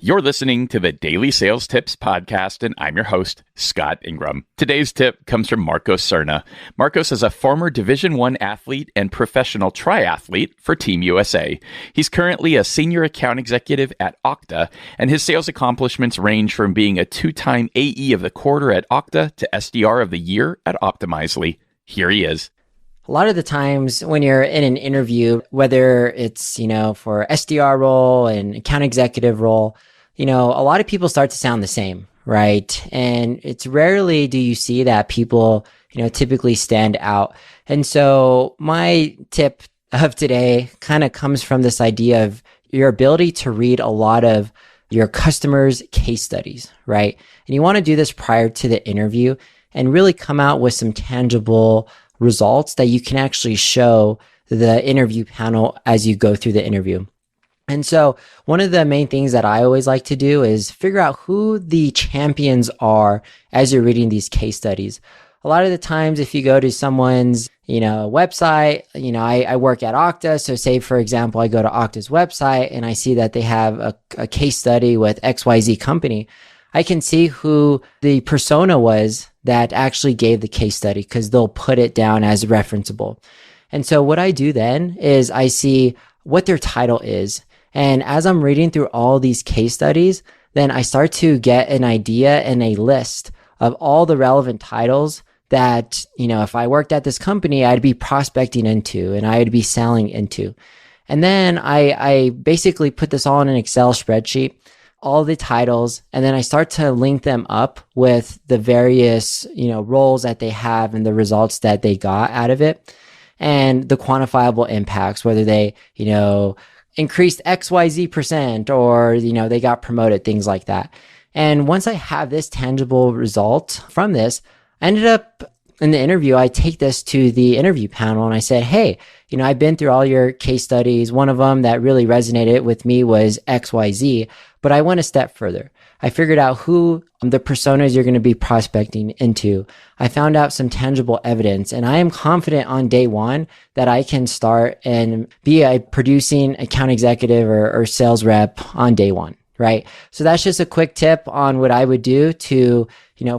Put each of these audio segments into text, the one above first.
You're listening to the Daily Sales Tips podcast, and I'm your host, Scott Ingram. Today's tip comes from Marcos Serna. Marcos is a former Division I athlete and professional triathlete for Team USA. He's currently a senior account executive at Okta, and his sales accomplishments range from being a 2-time AE of the quarter at Okta to SDR of the year at Optimizely. Here he is. A lot of the times when you're in an interview, whether it's, for SDR role and account executive role, a lot of people start to sound the same, right? And it's rarely do you see that people, typically stand out. And so my tip of today kind of comes from this idea of your ability to read a lot of your customers' case studies, right? And you want to do this prior to the interview and really come out with some tangible results that you can actually show the interview panel as you go through the interview. And so one of the main things that I always like to do is figure out who the champions are as you're reading these case studies. A lot of the times, if you go to someone's, website, I work at Okta. So say, for example, I go to Okta's website and I see that they have a case study with XYZ company. I can see who the persona was that actually gave the case study because they'll put it down as referenceable. And so what I do then is I see what their title is. And as I'm reading through all these case studies, then I start to get an idea and a list of all the relevant titles that, if I worked at this company, I'd be prospecting into and I'd be selling into. And then I basically put this all in an Excel spreadsheet, all the titles, and then I start to link them up with the various, roles that they have and the results that they got out of it and the quantifiable impacts, whether they, increased XYZ percent or, they got promoted, things like that. And once I have this tangible result from this, I ended up in the interview, I take this to the interview panel and I said, hey, I've been through all your case studies. One of them that really resonated with me was XYZ, but I went a step further. I figured out who the personas you're going to be prospecting into. I found out some tangible evidence, and I am confident on day one that I can start and be a producing account executive or sales rep on day one, right? So that's just a quick tip on what I would do to,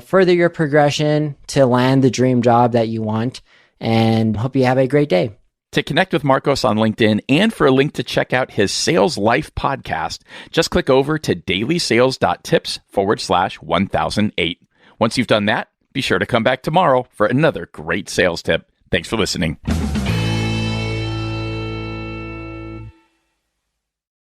further your progression to land the dream job that you want, and hope you have a great day. To connect with Marcos on LinkedIn and for a link to check out his Sales Life podcast, just click over to DailySales.Tips/1008. Once you've done that, be sure to come back tomorrow for another great sales tip. Thanks for listening.